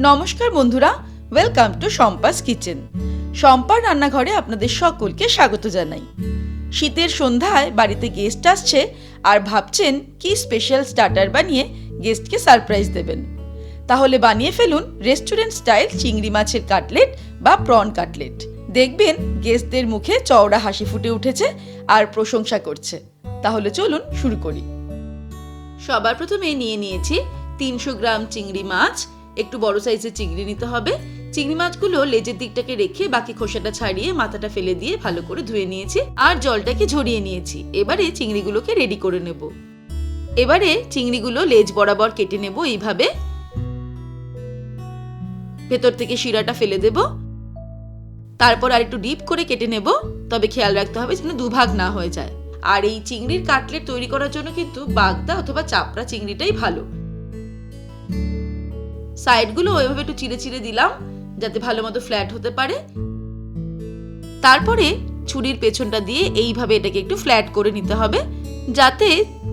নমস্কার বন্ধুরা, welcome to Shampa's kitchen. শম্পার রান্নাঘরে আপনাদের সকলকে স্বাগত জানাই। শীতের সন্ধ্যায় বাড়িতে গেস্ট আসছে আর ভাবছেন কি স্পেশাল স্টার্টার বানিয়ে গেস্টকে সারপ্রাইজ দেবেন। তাহলে বানিয়ে ফেলুন রেস্টুরেন্ট স্টাইল চিংড়ি মাছের কাটলেট বা প্রন কাটলেট। দেখবেন গেস্টদের মুখে চওড়া হাসি ফুটে উঠেছে আর প্রশংসা করছে। তাহলে চলুন শুরু করি। সবার প্রথমে নিয়ে নিয়েছি 300 গ্রাম চিংড়ি মাছ। একটু বড় সাইজের চিংড়ি নিতে হবে। চিংড়ি মাছগুলো লেজের দিকটাকে রেখে বাকি খোসাটা ছাড়িয়ে মাথাটা ফেলে দিয়ে ভালো করে ধুয়ে নিয়েছি আর জলটাকে ঝরিয়ে নিয়েছি। এবারে চিংড়িগুলোকে রেডি করে নেব। এবারে চিংড়িগুলো লেজ বরাবর কেটে নেব এইভাবে। ভেতর থেকে শিরাটা ফেলে দেব। তারপর আর একটু ডিপ করে কেটে নেব, তবে খেয়াল রাখতে হবে যেন দুভাগ না হয়ে যায়। আর এই চিংড়ির কাটলেট তৈরি করার জন্য কিন্তু বাগদা অথবা চাপড়া চিংড়িটাই ভালো। সাইডগুলো ওইভাবে একটু চিড়ে চিড়ে দিলাম যাতে ভালো মতো ফ্ল্যাট হতে পারে। তারপরে ছুরির পেছনটা দিয়ে এইভাবে এটাকে একটু ফ্ল্যাট করে নিতে হবে যাতে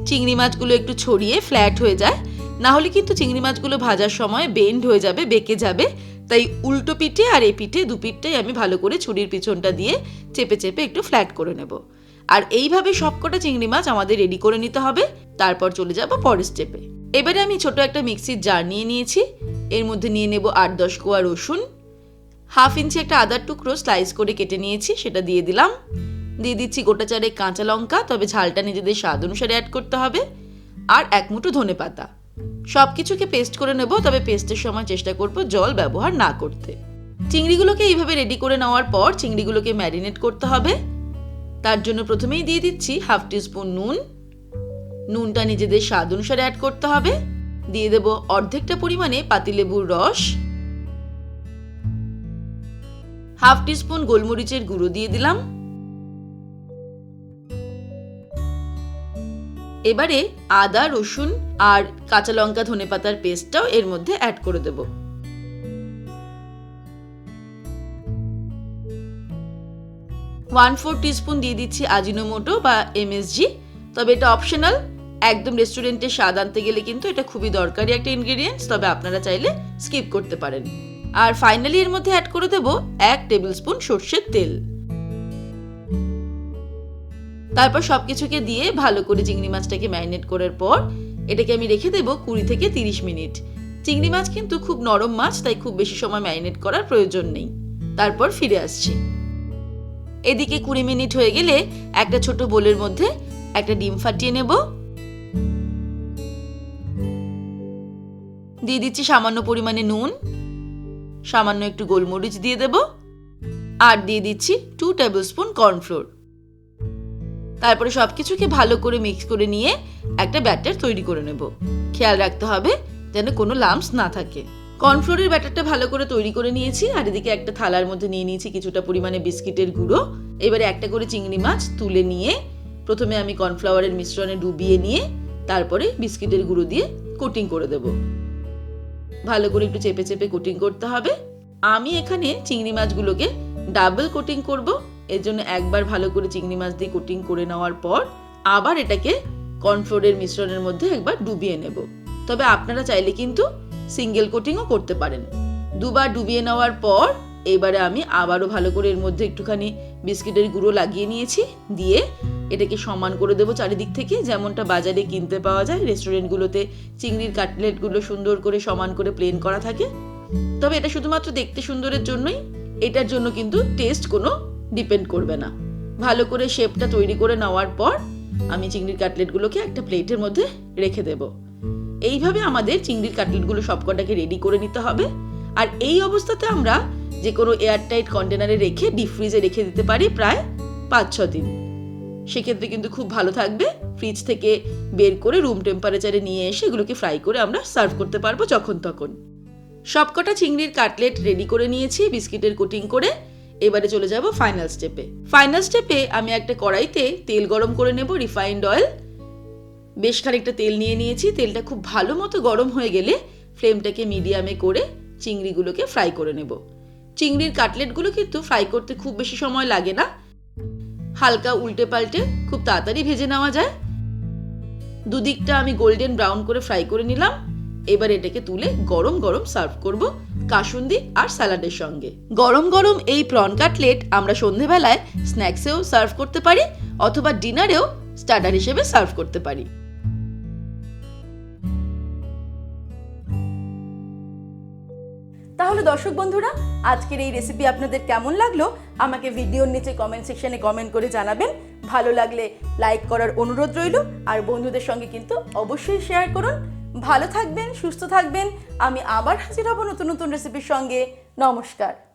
চিংড়ি মাছগুলো একটু ছড়িয়ে ফ্ল্যাট হয়ে যায়। না হলে কিন্তু চিংড়ি মাছগুলো ভাজার সময় বেন্ড হয়ে যাবে, বেঁকে যাবে। তাই উল্টো পিঠে আর এই পিঠে দুপিঠটাই আমি ভালো করে ছুরির পিছনটা দিয়ে চেপে চেপে একটু ফ্ল্যাট করে নেব। আর এইভাবে সবকটা চিংড়ি মাছ আমাদের রেডি করে নিতে হবে। তারপর চলে যাব পরের স্টেপে। এবারে আমি ছোট একটা মিক্সির জার নিয়ে নিয়েছি। এর মধ্যে নিয়ে নেব 8-10 কোয়া রসুন, 1/2 ইঞ্চি একটা আদার টুকরো স্লাইস করে কেটে নিয়েছি, সেটা দিয়ে দিলাম। দিয়ে দিচ্ছি গোটা 4 কাঁচা লঙ্কা, তবে ঝালটা নিজেদের স্বাদ অনুসারে অ্যাড করতে হবে। আর 1 মুঠো ধনেপাতা। সবকিছুকে পেস্ট করে নেব, তবে পেস্টের সময় চেষ্টা করব জল ব্যবহার না করতে। চিংড়িগুলোকে এইভাবে রেডি করে নেওয়ার পর চিংড়িগুলোকে ম্যারিনেট করতে হবে। তার জন্য প্রথমেই দিয়ে দিচ্ছি 1/2 টিস্পুন নুন। নুনটা নিজেদের স্বাদ অনুসারে অ্যাড করতে হবে। দিয়ে দেব অর্ধেকটা পরিমাণে পাতিলেবুর রস। 1/2 টিস্পুন গোলমরিচের গুঁড়ো দিয়ে দিলাম। এবারে আদা, রসুন আর কাঁচা লঙ্কা ধনেপাতার পেস্টটাও এর মধ্যে অ্যাড করে দেব। 1/4 টিস্পুন দিয়ে দিচ্ছি আজিনোমোটো বা MSG, তবে এটা অপশনাল। একদম রেস্টুরেন্টে স্বাদ আনতে গেলে কিন্তু এটা খুবই দরকারি একটা ইনগ্রেডিয়েন্টস, তবে আপনারা চাইলে স্কিপ করতে পারেন। আর ফাইনালি এর মধ্যে অ্যাড করে দেব 1 টেবিলস্পুন সরষের তেল। তারপর সবকিছুকে দিয়ে ভালো করে চিংড়ি মাছটাকে ম্যারিনেট করার পর এটাকে আমি রেখে দেব 20 থেকে 30 মিনিট। চিংড়ি মাছ কিন্তু খুব নরম মাছ, তাই খুব বেশি সময় ম্যারিনেট করার প্রয়োজন নেই। তারপর ফিরে আসছি। এদিকে 20 মিনিট হয়ে গেলে একটা ছোট বোলের মধ্যে একটা ডিম ফাটিয়ে নেব। দিয়ে দিচ্ছি সামান্য পরিমাণে নুন, সামান্য একটু গোলমরিচ দিয়ে দেব আর দিয়ে দিচ্ছি 2 টেবিলস্পুন কর্নফ্লোর। তারপরে সবকিছুকে ভালো করে মিক্স করে নিয়ে একটা ব্যাটার তৈরি করে নেব। খেয়াল রাখতে হবে যেন কোনো লাম্পস না থাকে। কর্নফ্লোরের ব্যাটারটা ভালো করে তৈরি করে নিয়েছি। আর এদিকে একটা থালার মধ্যে নিয়ে নিয়েছি কিছুটা পরিমাণে বিস্কিটের গুঁড়ো। এবারে একটা করে চিংড়ি মাছ তুলে নিয়ে প্রথমে আমি কর্নফ্লাওয়ারের মিশ্রণে ডুবিয়ে নিয়ে তারপরে বিস্কিটের গুঁড়ো দিয়ে কোটিং করে দেব। ভালো করে একটু চেপে চেপে কোটিং করতে হবে। আমি এখানে চিংড়ি মাছগুলোকে ডাবল কোটিং করব। এর জন্য একবার ভালো করে চিংড়ি মাছ দিয়ে কোটিং করে নেওয়ার পর আবার এটাকে কর্নফ্লোরের মিশ্রণের মধ্যে একবার ডুবিয়ে নেব। তবে আপনারা চাইলে কিন্তু সিঙ্গেল কোটিংও করতে পারেন। দুবার ডুবিয়ে নেওয়ার পর এবারে আমি আবারও ভালো করে এর মধ্যে একটুখানি বিস্কিটের গুঁড়ো লাগিয়ে নিয়েছি। দিয়ে এটাকে সমান করে দেবো চারিদিক থেকে, যেমনটা বাজারে কিনতে পাওয়া যায়। রেস্টুরেন্টগুলোতে চিংড়ির কাটলেটগুলো সুন্দর করে সমান করে প্লেন করা থাকে। তবে এটা শুধুমাত্র দেখতে সুন্দরের জন্যই, এটার জন্য কিন্তু টেস্ট কোনো ডিপেন্ড করবে না। ভালো করে শেপটা তৈরি করে নেওয়ার পর আমি চিংড়ির কাটলেটগুলোকে একটা প্লেটের মধ্যে রেখে দেব। এইভাবে আমাদের চিংড়ির কাটলেটগুলো সবকটাকে রেডি করে নিতে হবে। আর এই অবস্থাতে আমরা যে কোনো এয়ারটাইট কন্টেনারে রেখে ডিপ ফ্রিজে রেখে দিতে পারি প্রায় 5-6 দিন। সেক্ষেত্রে কিন্তু খুব ভালো থাকবে। ফ্রিজ থেকে বের করে রুম টেম্পারেচারে নিয়ে এসে এগুলোকে ফ্রাই করে আমরা সার্ভ করতে পারবো যখন তখন। সবকটা চিংড়ির কাটলেট রেডি করে নিয়েছি বিস্কিটের কোটিং করে। এবারে চলে যাব ফাইনাল স্টেপে। ফাইনাল স্টেপে আমি একটা কড়াইতে তেল গরম করে নেব, রিফাইন্ড অয়েল। বেশ খানিকটা তেল নিয়ে নিয়েছি। তেলটা খুব ভালো মতো গরম হয়ে গেলে ফ্লেমটাকে মিডিয়ামে করে চিংড়িগুলোকে ফ্রাই করে নেব। চিংড়ির কাটলেটগুলো কিন্তু ফ্রাই করতে খুব বেশি সময় লাগে না। হালকা উল্টে পাল্টে খুব তাড়াতাড়ি ভেজে নেওয়া যায়। দুদিকটা আমি গোল্ডেন ব্রাউন করে ফ্রাই করে নিলাম। এবার এটাকে তুলে গরম গরম সার্ভ করব কাসুন্দি আর স্যালাডের সঙ্গে। গরম গরম এই প্রন কাটলেট আমরা সন্ধেবেলায় স্ন্যাক্সেও সার্ভ করতে পারি অথবা ডিনারেও স্টার্টার হিসেবে সার্ভ করতে পারি। তাহলে দর্শক বন্ধুরা, আজকের এই রেসিপি আপনাদের কেমন লাগলো আমাকে ভিডিওর নিচে কমেন্ট সেকশনে কমেন্ট করে জানাবেন। ভালো লাগলে লাইক করার অনুরোধ রইল, আর বন্ধুদের সঙ্গে কিন্তু অবশ্যই শেয়ার করুন। ভালো থাকবেন, সুস্থ থাকবেন। আমি আবার হাজির হব নতুন নতুন রেসিপির সঙ্গে। নমস্কার।